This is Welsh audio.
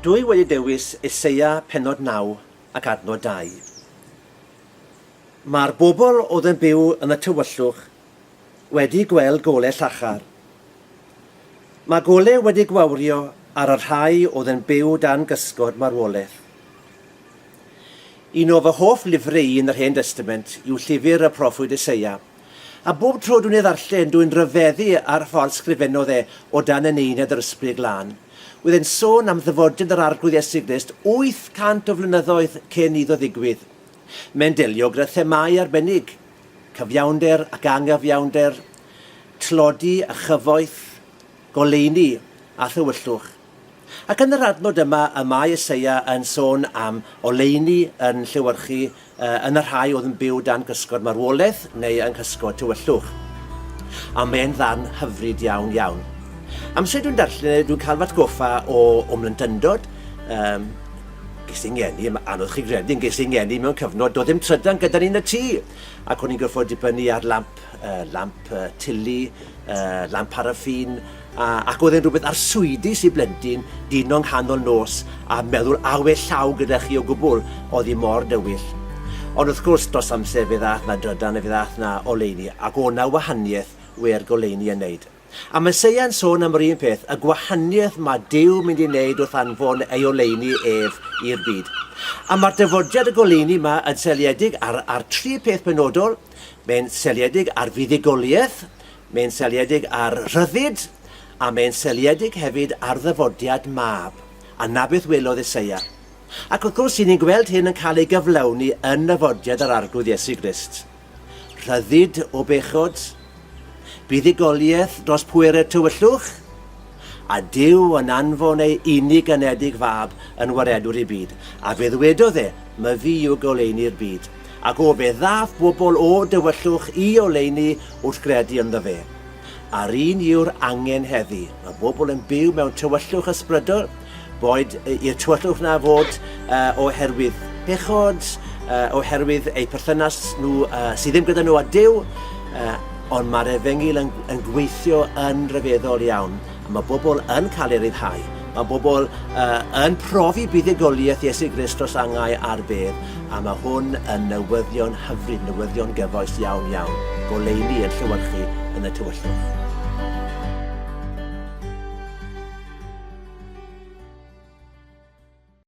Dwi wedi dewis Eseia pennod 9 ac adnod 2. Mae'r bobl oedd yn byw yn y tywyllwch wedi gweld golau llachar. Mae golau wedi gwawrio ar y rhai oedd yn byw dan gysgod marwolaeth. Un o fy hoff lyfrau yn yr Hen Testament yw llyfr y proffwyd Eseia. A bob tro dwi'n ei ddarllen, dwi'n rhyfeddu ar ffordd sgrifennodd o dan yn eined yr ysbryd glân. Wydd e'n sôn am ddyfodiad yr arglwydd Iesu Grist 800 o flynyddoedd cyn iddo ddigwydd. Mae'n delio gyda themau arbennig, cyfiawnder ac anghyfiawnder, tlodi a chyfoeth, goleuni a tywyllwch. Ac yn yr adnod yma, y Mae Eseia yn sôn am oleuni yn llewyrchu yn y rhai oedd yn byw dan gysgod marwolaeth neu yn gysgod tywyllwch. A mae'n ddan hyfryd iawn iawn. Amser dwi'n darllen, dwi'n cael fatgoffa o mlyntyndod. Ges i'n ngeni, anodd chi gredu, ges i'n ngeni mewn cyfnod, doedd ddim trydan gyda ni'n y tŷ. Ac o'n i'n gorfod dibynnu ar lamp tili, lamp paraffin, ac oedd e'n rhywbeth arswydus i blentyn, dyn o'n nghanol nos, a meddwl awe llaw gyda chi o gwbl, oedd hi mor dywyll. Ond wrth gwrs, dos amser fe ddath na drydan a fe ddath na oleuni, ac o'na wahaniaeth we'r goleuni yn neud. A mae Eseia yn sôn am yr un peth, y gwahaniaeth mae Duw mynd i wneud wrth anfon ei oleuni ef i'r byd. A mae'r dyfodiad y goleuni yma yn seliedig ar 3 peth benodol. Mae'n seliedig ar fuddugoliaeth, mae'n seliedig ar rhyddid, a mae'n seliedig hefyd ar ddyfodiad mab. A na beth welodd Eseia. Ac wrth gwrs, ni'n gweld hyn yn cael ei gyflawni yn dyfodiad yr arglwydd Iesu Grist. Rhyddid o bechod, buddugoliaeth dros pwerau tywyllwch, a Duw yn anfon ei unig anedig fab yn waredwr i byd. A fe ddwedodd mae fi yw goleuni'r byd. Ac o fe ddath bobl o dywyllwch i oleuni wrth gredu ynddo fe. A'r un yw'r angen heddi. Mae bobl yn byw mewn tywyllwch ysbrydol, boed i'r tywyllwch na fod oherwydd bechod, oherwydd eu perthynas nhw sydd ddim gyda nhw a Duw, ond mae'r Efengil yn gweithio yn rhyfeddol iawn. A mae bobl yn cael ei ryddhau. Mae bobl yn profi buddugoliaeth Iesu Grist dros angau a'r bedd, a mae hwn yn newyddion hyfryd, newyddion gyfoes iawn iawn. Goleuni yn llewyrchu yn y tywyllwch.